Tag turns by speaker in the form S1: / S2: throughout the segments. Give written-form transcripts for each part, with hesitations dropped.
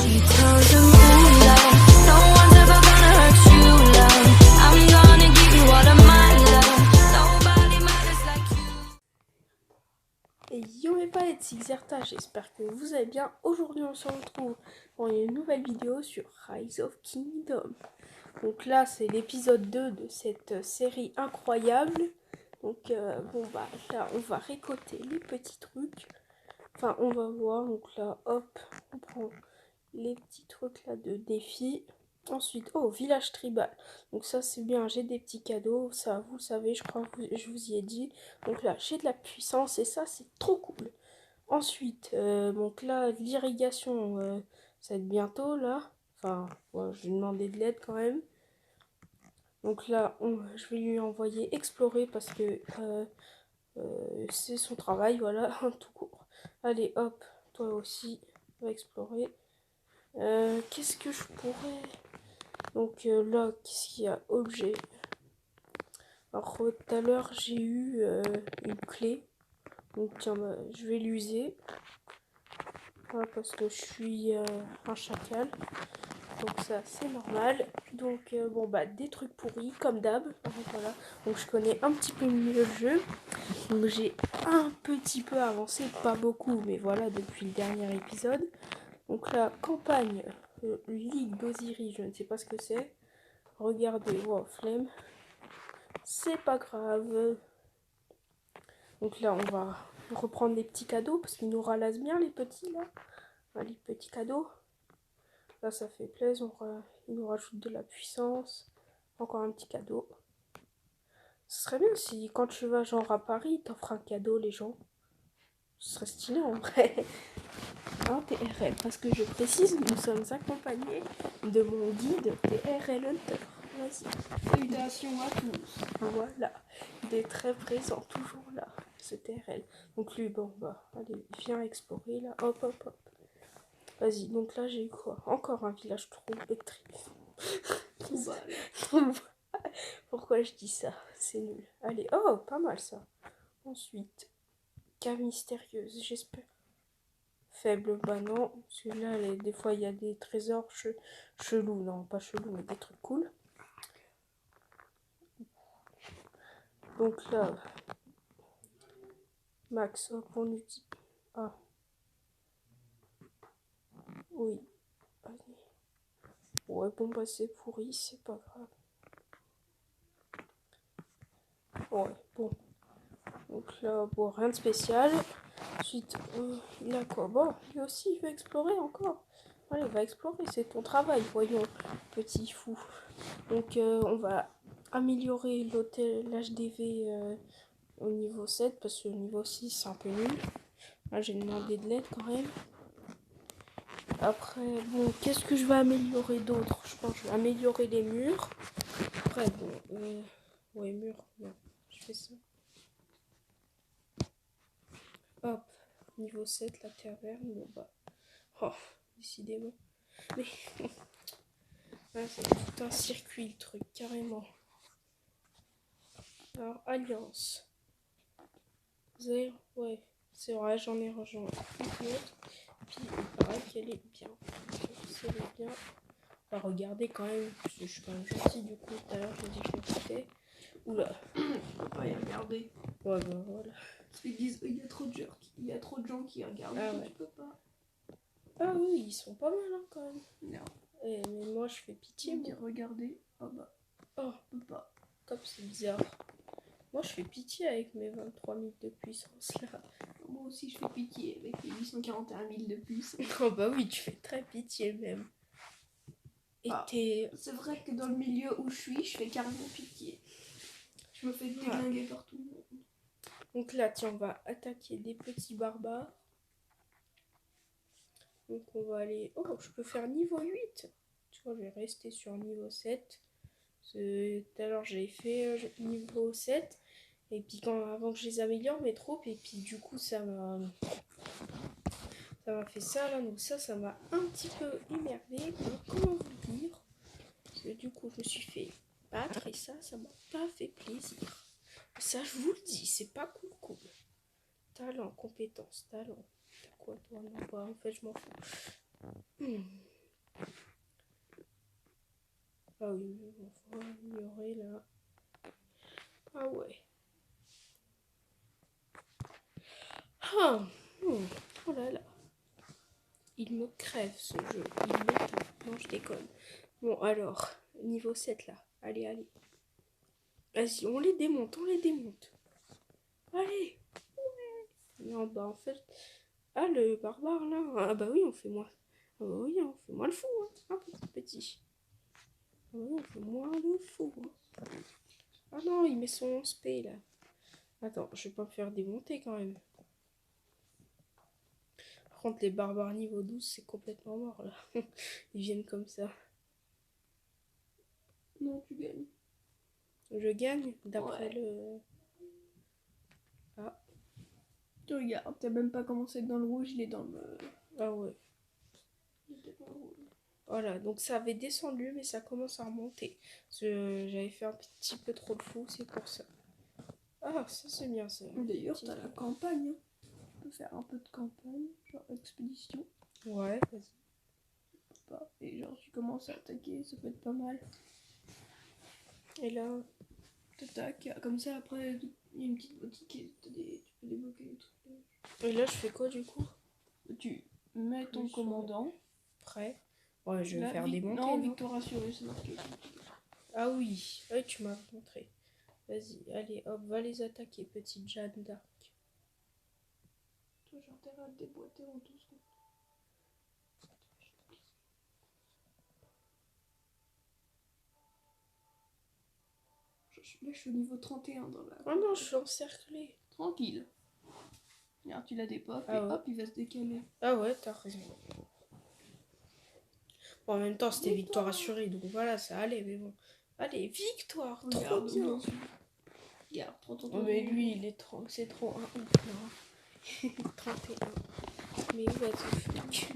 S1: She tells them, ooh, love, no one's ever gonna hurt you, love. I'm gonna give you all of my love. Nobody matters like you.
S2: Et yo mes palettes, c'est Xerta, j'espère que vous allez bien. Aujourd'hui on se retrouve pour une nouvelle vidéo sur Rise of Kingdom. Donc là c'est l'épisode 2 de cette série incroyable. Donc bon bah là on va récolter les petits trucs. Enfin on va voir, donc là hop, on prend les petits trucs là de défi. Ensuite, oh, village tribal. Donc ça c'est bien, j'ai des petits cadeaux, ça vous le savez, je crois que je vous y ai dit. Donc là j'ai de la puissance et ça c'est trop cool. Ensuite, donc là l'irrigation, ça va être bientôt là. Enfin, ouais, je vais demander de l'aide quand même. Donc là, je vais lui envoyer explorer parce que c'est son travail, voilà, tout court. Allez hop, toi aussi, va explorer. Qu'est-ce que je pourrais... Donc là, qu'est-ce qu'il y a? Objet. Alors tout à l'heure, j'ai eu une clé. Donc tiens, bah, je vais l'user. Voilà, parce que je suis un chacal. Donc ça, c'est normal. Donc bon, bah des trucs pourris, comme d'hab. Voilà. Donc je connais un petit peu mieux le jeu. Donc j'ai un petit peu avancé, pas beaucoup, mais voilà, depuis le dernier épisode. Donc la campagne Ligue d'Osiris, je ne sais pas ce que c'est. Regardez, wow, flemme. C'est pas grave. Donc là, on va reprendre les petits cadeaux parce qu'ils nous ralassent bien les petits là. Les petits cadeaux. Là, ça fait plaisir. Ils nous rajoutent de la puissance. Encore un petit cadeau. Ce serait bien si quand tu vas genre à Paris, t'offres un cadeau les gens. Ce serait stylé en vrai. Hein, TRL, parce que je précise, nous sommes accompagnés de mon guide TRL Hunter. Vas-y.
S3: Salutations à tous.
S2: Voilà, il est très présent, toujours là, ce TRL. Donc lui, bon, bah, allez, viens explorer là, hop, hop, hop. Vas-y, donc là, j'ai eu quoi? Encore un village électrique. Pourquoi je dis ça? C'est nul. Allez, oh, pas mal ça. Ensuite, cave mystérieuse, j'espère. Faible, bah non. Celui-là, des fois, il y a des trésors chelous. Non, pas chelous, mais des trucs cool. Donc là, max, hop, on utilise. Ah. Oui. Allez. Ouais, bon, bah c'est pourri, c'est pas grave. Ouais, bon. Donc là, bon, rien de spécial. Ensuite, il a quoi? Bon, lui aussi, il veut explorer encore. Allez, va explorer, c'est ton travail, voyons, petit fou. Donc, on va améliorer l'hôtel, l'HDV au niveau 7, parce que le niveau 6, c'est un peu nul. Là, j'ai demandé de l'aide quand même. Après, bon, qu'est-ce que je vais améliorer d'autre? Je pense que je vais améliorer les murs. Après, bon, ouais, murs, non, je fais ça. Hop, niveau 7, la taverne, bon bah, oh, décidément. Mais, là, c'est tout un circuit, le truc, carrément. Alors, Alliance. Zéro, ouais, c'est vrai, j'en ai rejoint une autre. Puis, il paraît qu'elle est bien. C'est bien. Bah, regardez quand même, parce que je suis quand même gentil, du coup, tout à l'heure, je dis que je l'écoutais. Oula.
S3: Faut pas y regarder.
S2: Ouais, bah voilà.
S3: Parce qu'ils disent, il y a trop de gens qui regardent.
S2: Ah
S3: toi,
S2: ouais.
S3: Tu peux pas.
S2: Ah oui, ils sont pas mal, hein, quand même.
S3: Non.
S2: Mais moi, je fais pitié, moi.
S3: Regardez. Oh bah,
S2: Oh,
S3: on peut pas.
S2: comme c'est bizarre. Moi, je fais pitié avec mes 23 000 de puissance, là.
S3: Moi aussi, je fais pitié avec les 841 000 de plus.
S2: Oh bah oui, tu fais très pitié, même. Et
S3: Ah.
S2: t'es...
S3: C'est vrai que dans le milieu où je suis, je fais carrément pitié. Je me fais déglinguer par tout le monde.
S2: Donc là, tiens, on va attaquer des petits barbares. Donc on va aller... Oh, je peux faire niveau 8. Tu vois, je vais rester sur niveau 7. Tout à l'heure, j'avais fait niveau 7. Et puis avant que je les améliore, mes troupes. Et puis du coup, ça m'a fait ça, là. Donc ça m'a un petit peu énervé. Alors, comment vous dire? Parce que du coup, je me suis fait battre. Et ça m'a pas fait plaisir. Ça, je vous le dis, c'est pas cool. Talent, compétence, talent. T'as quoi, toi? Non, pas, en fait, je m'en fous. Ah oui, mais bon, faut améliorer là. Ah ouais. Ah, oh là là. Il me crève ce jeu. Il me... Non, je déconne. Bon, alors, niveau 7 là. Allez, allez. Vas-y, on les démonte, on les démonte. Allez. Non, bah en fait... Ah, le barbare là. Ah bah oui, on fait moins. Ah bah oui, on fait moins le fou, hein. Ah, petit. Ah oui, on fait moins le fou. Hein. Ah non, il met son 11p là. Attends, je vais pas me faire démonter quand même. Par contre, les barbares niveau 12, c'est complètement mort là. Ils viennent comme ça.
S3: Non, tu gagnes.
S2: Je gagne d'après
S3: Ouais.
S2: le... Ah.
S3: Tu regardes, t'as même pas commencé dans le rouge, il est dans le...
S2: Ah ouais.
S3: Il était dans le rouge.
S2: Voilà, donc ça avait descendu, mais ça commence à remonter. Parce que j'avais fait un petit peu trop de fou, c'est pour ça. Ah, ça c'est bien ça.
S3: D'ailleurs, t'as la campagne. Hein. Tu peux faire un peu de campagne, genre expédition.
S2: Ouais, vas-y.
S3: Pas. Et genre, tu commences à attaquer, ça peut être pas mal.
S2: Et là,
S3: T'attaques, comme ça après, il y a une petite boutique et tu peux débloquer les trucs.
S2: et là je fais quoi du coup?
S3: Tu mets ton
S2: Plus,
S3: commandant.
S2: Prêt. Ouais, je vais me
S3: Là,
S2: faire démonter.
S3: non,
S2: Non
S3: victoire assurée, c'est marqué.
S2: Ah oui, ouais, tu m'as montré. Vas-y, allez, hop, va les attaquer, petite Jeanne d'Arc.
S3: Toi, j'ai intérêt à te déboîter en 12 secondes. Là, je suis au niveau 31 dans la...
S2: Oh non, je suis encerclée.
S3: Tranquille. Regarde, tu la dépopes
S2: Ah
S3: et
S2: ouais.
S3: hop, il va se décaler.
S2: Ah ouais, t'as raison. Bon, en même temps, c'était victoire assurée, donc voilà, ça allait, mais bon. Allez, victoire, trop
S3: Regarde,
S2: bien.
S3: bien sûr. Regarde, 30
S2: Oh, mais lui, il est trop, c'est trop un ouf, là. 31. Mais où va ce flic?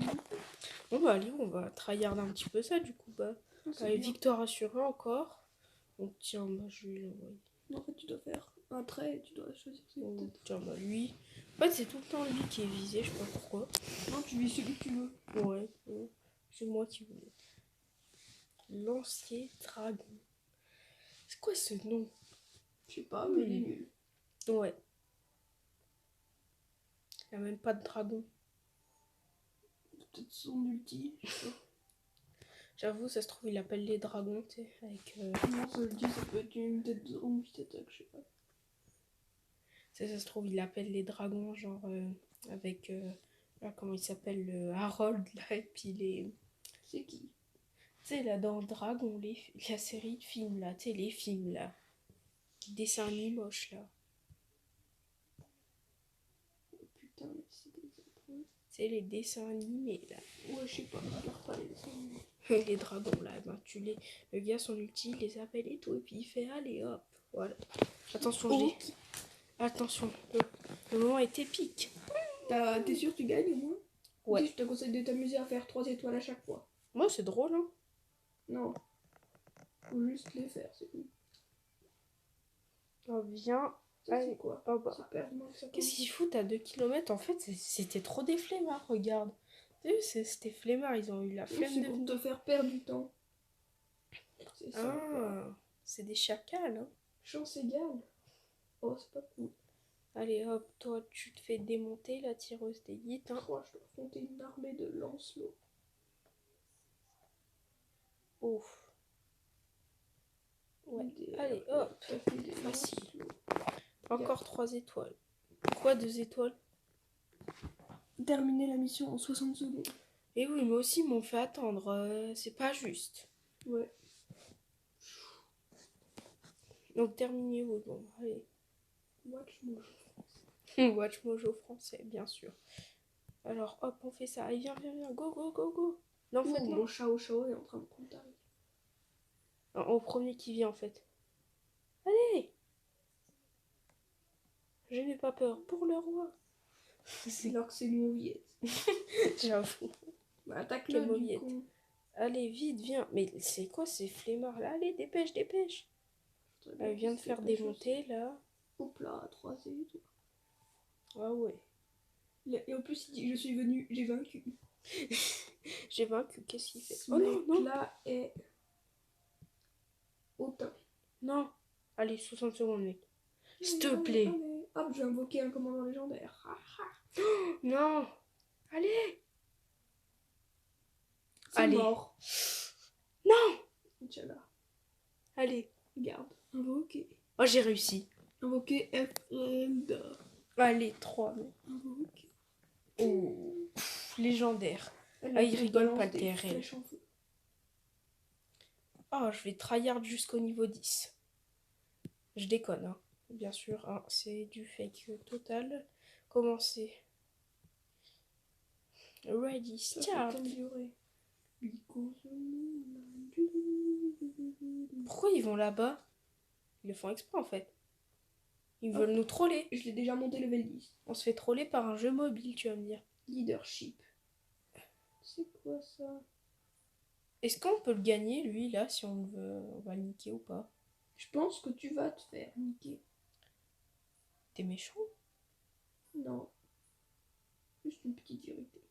S2: Bon bah allez, on va tryhard un petit peu ça du coup. Bah, allez, victoire assurée encore. Donc tiens, bah je vais l'envoyer.
S3: Non, en fait, tu dois faire un trait et tu dois choisir ses
S2: Oh,
S3: têtes.
S2: tiens, bah lui. En fait, c'est tout le temps lui qui est visé, je sais pas pourquoi.
S3: Non, tu vis celui que tu veux.
S2: Ouais, c'est moi qui voulais. Lancier dragon. C'est quoi ce nom?
S3: Je sais pas, mais il est nul.
S2: Ouais. Il n'y a même pas de dragon.
S3: Peut-être son ulti.
S2: J'avoue, ça se trouve, il appelle les dragons, tu sais, avec...
S3: Non, ça le dit, ça peut être une tête de drone qui t'attaque, je sais pas.
S2: Ça se trouve, il appelle les dragons, genre, avec... là, comment il s'appelle, le Harold, là, et puis les...
S3: C'est qui?
S2: Tu sais, là, dans Dragon, la série de films, là, tu sais, les films, là. Les dessins animés moches, là.
S3: Oh, putain, mais c'est des impôts.
S2: C'est les dessins animés, là.
S3: Ouais, je sais pas, je regarde pas les dessins animés.
S2: Les dragons, là, ben, tu les... Le gars, son ulti, il les appelle et tout, et puis il fait, allez, hop, voilà. Attention,
S3: Oh.
S2: Attention, le moment est épique.
S3: T'es sûr que tu gagnes au moins?
S2: Ouais.
S3: Si, je te conseille de t'amuser à faire 3 étoiles à chaque fois.
S2: Moi, c'est drôle, hein.
S3: Non. Faut juste les faire, c'est tout.
S2: Oh, viens.
S3: Ça,
S2: Allez.
S3: c'est quoi?
S2: Oh, bah.
S3: Ça perd moins que ça.
S2: Qu'est-ce qu'ils foutent à 2 km? En fait, c'était trop des flemmards, regarde. Tu sais, c'était flemmards, ils ont eu la flemme
S3: C'est
S2: de
S3: pour
S2: venir.
S3: te faire perdre du temps. C'est ça.
S2: Ah, c'est des chacals, hein.
S3: Chance égale. Oh, c'est pas cool.
S2: Allez, hop, toi, tu te fais démonter, la tireuse d'élite, hein.
S3: Moi, je dois affronter une armée de lancelots.
S2: Ouf. Ouais,
S3: Des-
S2: allez, hop.
S3: taper des
S2: Facile.
S3: lancelots.
S2: Encore 3 étoiles. Pourquoi 2 étoiles?
S3: Terminer la mission en 60 secondes.
S2: Et oui, mais aussi, ils m'ont fait attendre. C'est pas juste.
S3: Ouais.
S2: Donc, terminez-vous. Bon, allez.
S3: Watch Mojo.
S2: Watch Mojo français, bien sûr. Alors, hop, on fait ça. Allez, viens, viens, viens. Go, go, go, go. Non, en fait, non.
S3: Mon Chao Chao est en train de prendre ta vie.
S2: Non, au premier qui vient, en fait. Allez! Je n'ai pas peur. Pour le roi.
S3: C'est alors que c'est une mauviette.
S2: J'avoue.
S3: Bah, attaque-le
S2: Quelle
S3: du
S2: mauviette.
S3: con.
S2: Allez, vite, viens. Mais c'est quoi ces flemmards là? Allez, dépêche, dépêche. Elle vient de faire démonter là.
S3: Hop là, 3 étoiles.
S2: Ah ouais.
S3: Et en plus, il dit, je suis venu, j'ai vaincu.
S2: J'ai vaincu. Qu'est-ce qu'il fait?
S3: Ce
S2: Oh non, non.
S3: mec-là est... Autant.
S2: Non. Allez, 60 secondes, mec. S'il te plaît.
S3: Allez. Hop, j'ai invoqué un commandant légendaire. Ah, ah.
S2: Non. Allez.
S3: C'est
S2: Allez.
S3: mort.
S2: Non.
S3: Inch'Allah.
S2: Allez.
S3: Regarde. Invoqué.
S2: Oh, j'ai réussi.
S3: Invoqué Elda.
S2: Allez, 3. Mais...
S3: Invoqué.
S2: Oh. Légendaire.
S3: Elle
S2: Ah, il
S3: te
S2: rigole
S3: balance
S2: pas, le
S3: des
S2: TRL.
S3: flèches en feu.
S2: Oh, je vais tryhard jusqu'au niveau 10. Je déconne, hein. Bien sûr, hein, c'est du fake total. Commencer. Ready,
S3: Ça
S2: start.
S3: peut t'améliorer.
S2: Pourquoi ils vont là-bas? Ils le font exprès en fait. Ils veulent nous troller.
S3: Je l'ai déjà monté level 10.
S2: On se fait troller par un jeu mobile, tu vas me dire.
S3: Leadership. C'est quoi ça?
S2: Est-ce qu'on peut le gagner, lui, là, si on le veut, on va le niquer ou pas?
S3: Je pense que tu vas te faire niquer.
S2: T'es méchant?
S3: Non. Juste une petite vérité.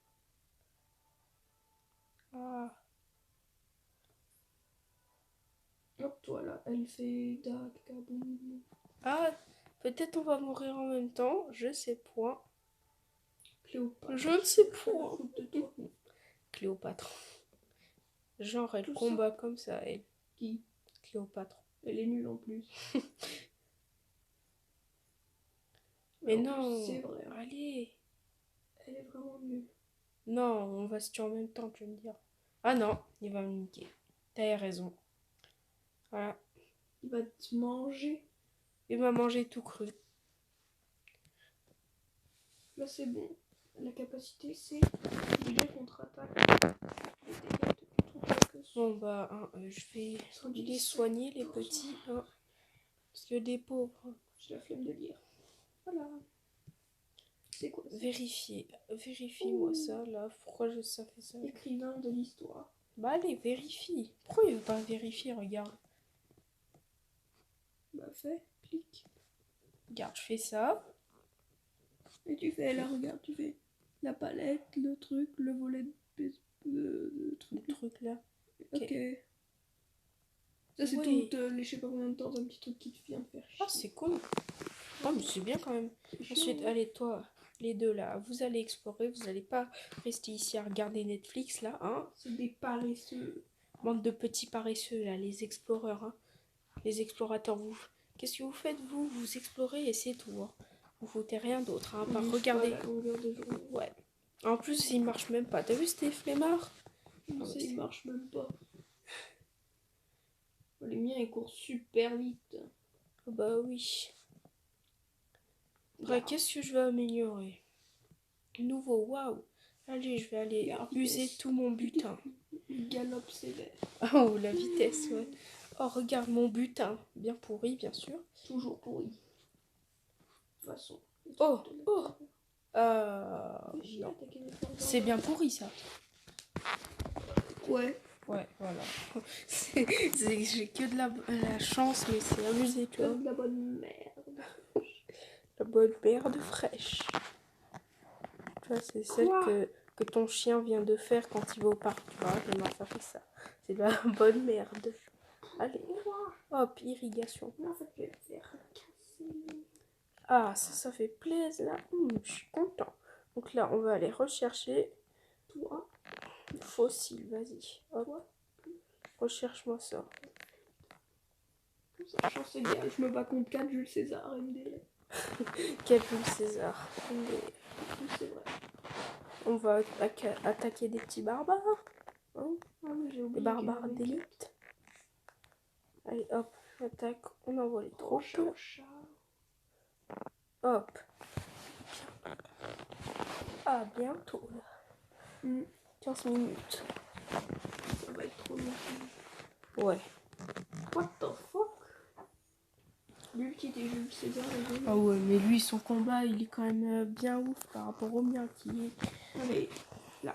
S2: Ah.
S3: Hop, toi là, elle fait dac, kaboum.
S2: Ah, peut-être on va mourir en même temps, je sais point.
S3: Cléopâtre.
S2: Je ne sais
S3: Rien à
S2: point.
S3: foutre de toi.
S2: Cléopâtre. Genre, elle
S3: Tout ça.
S2: combat comme ça, elle.
S3: Qui?
S2: Cléopâtre.
S3: Elle est nulle en plus.
S2: Mais
S3: en
S2: non.
S3: plus, c'est vrai.
S2: Allez.
S3: Elle est vraiment nulle.
S2: Non, on va se tuer en même temps, tu vas me dire. Ah non, il va me niquer. T'as raison. Voilà.
S3: Il va te manger.
S2: Il m'a mangé tout cru.
S3: Là, c'est bon. La capacité, c'est déjà contre-attaque. Les dégâts de contre-attaque.
S2: Bon bah, hein, je vais les soigner, les petits. Hein, parce que des pauvres.
S3: J'ai la flemme de lire. Voilà. C'est quoi ça?
S2: Vérifier. Vérifie-moi ça, là. Pourquoi ça fait ça?
S3: Écrivain de l'histoire.
S2: Bah allez, vérifie. Pourquoi il veut pas vérifier? Regarde.
S3: Bah fais, clique.
S2: Regarde, je fais ça.
S3: Et tu fais là, regarde, tu fais la palette, le truc, le volet de truc.
S2: Le truc là.
S3: Ok. Ça c'est
S2: Oui.
S3: tout, les je sais pas combien de temps, un petit truc qui te vient de faire chier.
S2: Ah, c'est cool. Oh, mais c'est bien quand même.
S3: C'est chiant,
S2: Ensuite,
S3: hein.
S2: allez, toi, les deux là, vous allez explorer. Vous allez pas rester ici à regarder Netflix là, hein.
S3: C'est des paresseux.
S2: Bande de petits paresseux là, les exploreurs, hein. Les explorateurs, vous. Qu'est-ce que vous faites, vous? Vous explorez et c'est tout, hein. Vous foutez rien d'autre, hein, à part regarder.
S3: La longueur de journée.
S2: Ouais. En plus, il marche même pas. T'as vu, c'était flemmard?
S3: Non, ça il marche même pas. Les miens ils courent super vite.
S2: Ah bah oui. Après, qu'est-ce que je vais améliorer? Nouveau, waouh. Allez, je vais aller
S3: La
S2: user
S3: vitesse.
S2: tout mon butin.
S3: Galope sévère.
S2: Oh, la vitesse, ouais. Oh, regarde mon butin. Bien pourri, bien sûr.
S3: Toujours pourri. De toute façon.
S2: Oh, oh.
S3: J'ai
S2: Non.
S3: attaqué les forts.
S2: C'est bien pourri, ça.
S3: Ouais.
S2: Ouais, voilà. J'ai que de la chance, mais c'est amusé, tu vois.
S3: Comme de la bonne merde.
S2: La bonne merde fraîche. Tu vois, c'est celle
S3: Quoi
S2: que ton chien vient de faire quand il va au parc, tu vois. Et non, ça fait ça. C'est de la bonne merde. Allez. Hop, irrigation.
S3: Non, ça peut faire casser.
S2: Ah, ça fait plaisir, là. Je suis content. Donc là, on va aller rechercher
S3: Toi,
S2: fossile. Vas-y. Hop.
S3: toi.
S2: Recherche-moi ça.
S3: Sachant c'est bien, je me bats contre 4 Jules César, MDL.
S2: Quel Jules César.
S3: C'est vrai.
S2: On va attaquer des petits barbares. Hein,
S3: Ah oui, j'ai
S2: des
S3: oublié.
S2: barbares
S3: qu'il y avait
S2: d'élite. Allez, hop. Attaque. On envoie les
S3: trop
S2: troupes.
S3: chat.
S2: Hop. À bientôt. Là. 15 minutes.
S3: Ça va être trop long.
S2: Ouais.
S3: What the fuck? L'ulti des Jules César, les
S2: Ah ouais, mais lui, son combat, il est quand même bien ouf par rapport au mien qui est...
S3: Allez, là.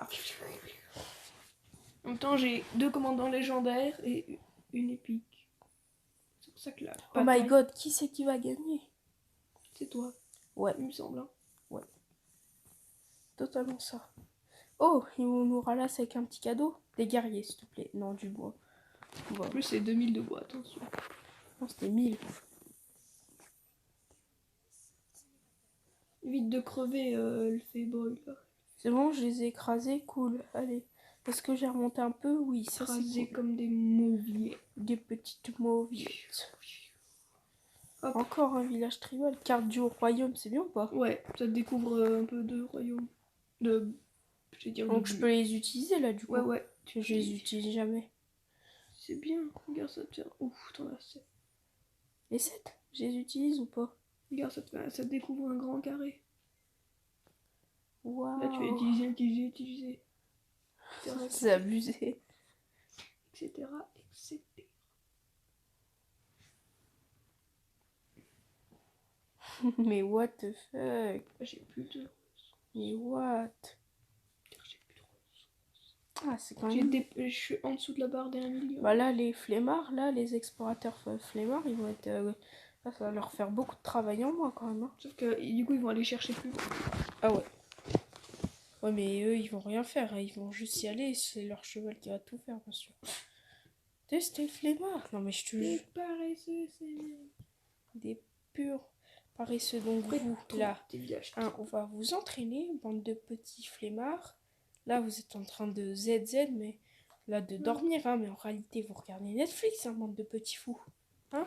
S3: En même temps, j'ai 2 commandants légendaires et une épique. C'est pour ça que là.
S2: Oh my god, qui c'est qui va gagner?
S3: C'est toi,
S2: Ouais,
S3: il me semble. Hein.
S2: totalement ça. Oh, il nous ralasse avec un petit cadeau. Des guerriers, s'il te plaît. Non, du bois. Bon,
S3: En plus, c'est 2000 de bois, attention.
S2: non, c'était 1000.
S3: Évite de crever le fébrile, là.
S2: C'est bon, je les ai écrasés, cool. Allez. Est-ce que j'ai remonté un peu? Oui, ça c'est
S3: Écrasés
S2: cool.
S3: comme des mauviers.
S2: Des petites mauviettes.
S3: Hop.
S2: Encore un village tribal. Carte du royaume, c'est bien ou pas?
S3: Ouais, ça te découvre un peu de royaume. De. Je vais dire
S2: Donc
S3: de
S2: je
S3: bleu.
S2: peux les utiliser là du coup.
S3: Ouais, ouais.
S2: Que je les utilise jamais.
S3: C'est bien. Regarde ça, tiens. Ouf, t'en as 7.
S2: Les 7, je les utilise ou pas?
S3: Regarde, ça te découvre un grand carré.
S2: Waouh.
S3: Là, tu as utilisé.
S2: C'est abusé.
S3: Etc. etc.
S2: Mais what the fuck?
S3: J'ai plus de.
S2: Mais what?
S3: J'ai plus de.
S2: Ah, c'est quand même...
S3: Je suis en dessous de la barre des 1 million.
S2: Bah là, les flemmards, là, les explorateurs flemmards, ils vont être... là, ça va leur faire beaucoup de travail en moins quand même. Hein.
S3: Sauf que du coup, ils vont aller chercher plus loin.
S2: Ah ouais. Ouais, mais eux, ils vont rien faire. Hein. Ils vont juste y aller. C'est leur cheval qui va tout faire, bien sûr. Testez flemmard. Non, mais je te
S3: Des
S2: jure.
S3: paresseux, c'est
S2: Des purs paresseux. Donc vous, là, on va vous entraîner, bande de petits flemmards. Là, vous êtes en train de ZZ, mais là, de dormir. Hein. Mais en réalité, vous regardez Netflix, hein, bande de petits fous. Hein?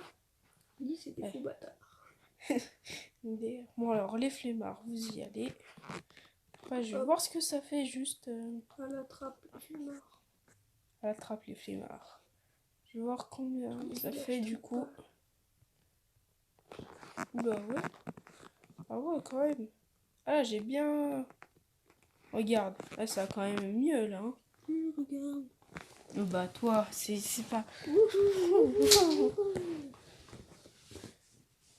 S3: Oui, c'est des
S2: Ouais.
S3: faux bâtards.
S2: Bon, alors, les flemmards, vous y allez. Après, je vais
S3: Hop.
S2: voir ce que ça fait juste...
S3: À la trappe, flemmard.
S2: à la trappe, les flemmards. Je vais voir combien ça
S3: village
S2: fait du coup.
S3: tribal.
S2: Bah ouais. Ah ouais, quand même. Ah, j'ai bien... Regarde, là, ça a quand même mieux, là. Hein.
S3: Regarde.
S2: Bah toi, c'est pas...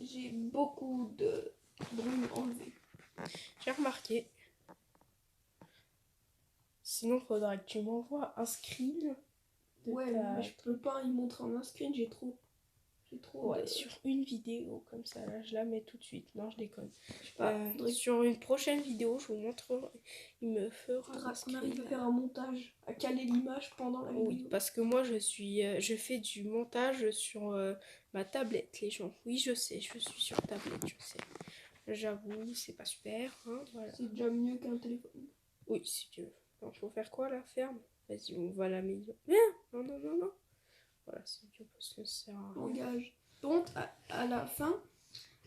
S3: J'ai beaucoup de brume enlevé.
S2: J'ai remarqué. Sinon, faudra que tu m'envoies un screen. De
S3: Ouais,
S2: ta...
S3: mais je peux pas y montrer en un screen, j'ai trop.
S2: Ouais,
S3: de...
S2: sur une vidéo, comme ça, là, je la mets tout de suite. Non, je déconne.
S3: Je sais pas, faudrait
S2: Sur une prochaine vidéo, je vous montrerai. Il me fera un
S3: qu'on arrive à
S2: screen.
S3: faire un montage, à caler l'image pendant la vidéo.
S2: Oui, parce que moi, je fais du montage sur ma tablette, les gens. Oui, je sais, je suis sur tablette, je sais. J'avoue, c'est pas super. Hein, voilà.
S3: C'est déjà mieux qu'un téléphone.
S2: Oui, si tu veux. Alors, faut faire quoi, la ferme? Vas-y, on va l'améliorer. Non, non, non, non. Voilà, c'est dur parce que ça sert à rien.
S3: Engage. Donc, à la fin,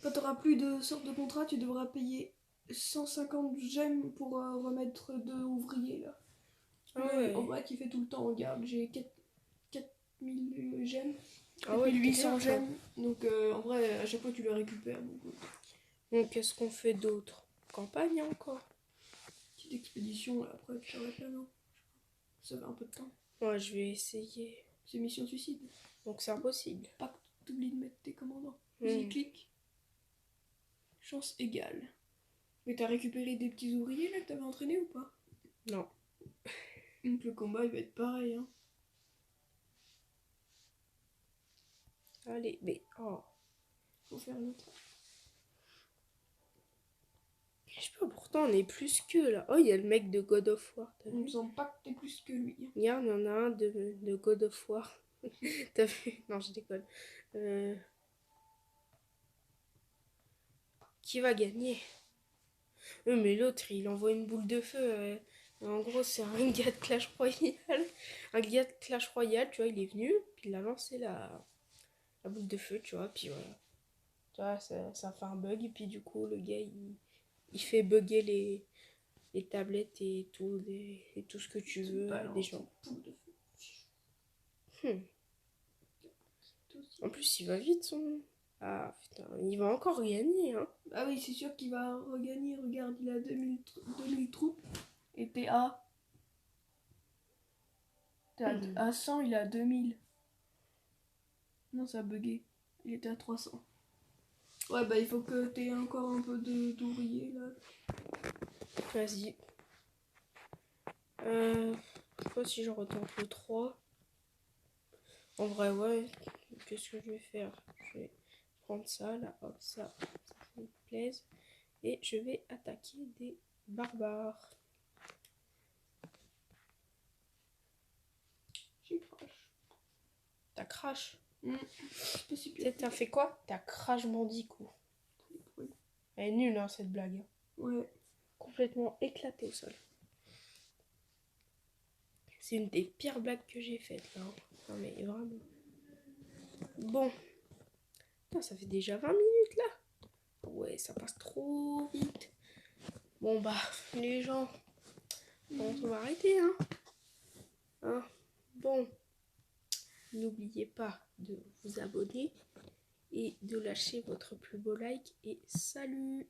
S3: quand tu auras plus de sorte de contrat, tu devras payer 150 gemmes pour remettre 2 ouvriers là.
S2: Ah
S3: Mais
S2: ouais.
S3: en vrai, tu fais tout le temps, regarde, j'ai 4000 gemmes.
S2: Ah ouais,
S3: 800
S2: t'es bien,
S3: gemmes. Donc en vrai, à chaque fois, tu les récupères.
S2: Donc, qu'est-ce qu'on fait d'autre? Campagne encore?
S3: Petite expédition, là, après, tu t'arrêtes là, non? Ça fait un peu de temps.
S2: Ouais, je vais essayer.
S3: C'est mission suicide.
S2: Donc, c'est impossible.
S3: Pas que t'oublies de mettre tes commandants.
S2: Hmm.
S3: J'y clique. Chance égale. Mais t'as récupéré des petits ouvriers là que t'avais entraînés ou pas?
S2: Non.
S3: Donc le combat il va être pareil. Hein.
S2: Allez, mais... Oh.
S3: Faut faire l'autre.
S2: Je sais pas, pourtant, on est plus que là. Oh, il y a le mec de God of War. T'as
S3: On me
S2: vu?
S3: semble pas que t'es plus que lui.
S2: Regarde, il y en a un de God of War. T'as vu? Non, je déconne. Qui va gagner? Mais l'autre, il envoie une boule de feu. En gros, c'est un gars de Clash Royale. Un gars de Clash Royale, tu vois, il est venu, puis il a lancé la boule de feu, tu vois, puis voilà. Tu vois, ça fait un bug, et puis du coup, le gars, il fait bugger les tablettes et tout, et tout ce que tu veux des gens. En plus, il va vite, son... Ah, putain, il va encore gagner, hein.
S3: Ah oui, c'est sûr qu'il va regagner. Regarde, il a 2000 troupes. Et t'es à... à 100, il est à 2000. Non, ça a bugué. Il était à 300. Ouais, bah il faut que t'aies encore un peu d'ouvriers, là.
S2: Vas-y. Je sais pas si je retente le 3. En vrai, ouais. Qu'est-ce que je vais faire? Je vais prendre ça, là, hop, ça me plaise. Et je vais attaquer des barbares.
S3: J'y crache.
S2: crash.
S3: C'est pas si
S2: Tu sais, t'as fait quoi? T'as crash Bandicoot.
S3: Oui.
S2: Elle est nulle, hein, cette blague. Hein.
S3: Ouais.
S2: Complètement éclatée au sol. C'est une des pires blagues que j'ai faites, là. Hein. Non, mais vraiment. Bon. Putain, ça fait déjà 20 minutes, là. Ouais, ça passe trop vite. Bon, bah, les gens, on va arrêter, hein. Hein. Bon. N'oubliez pas de vous abonner et de lâcher votre plus beau like. Et salut!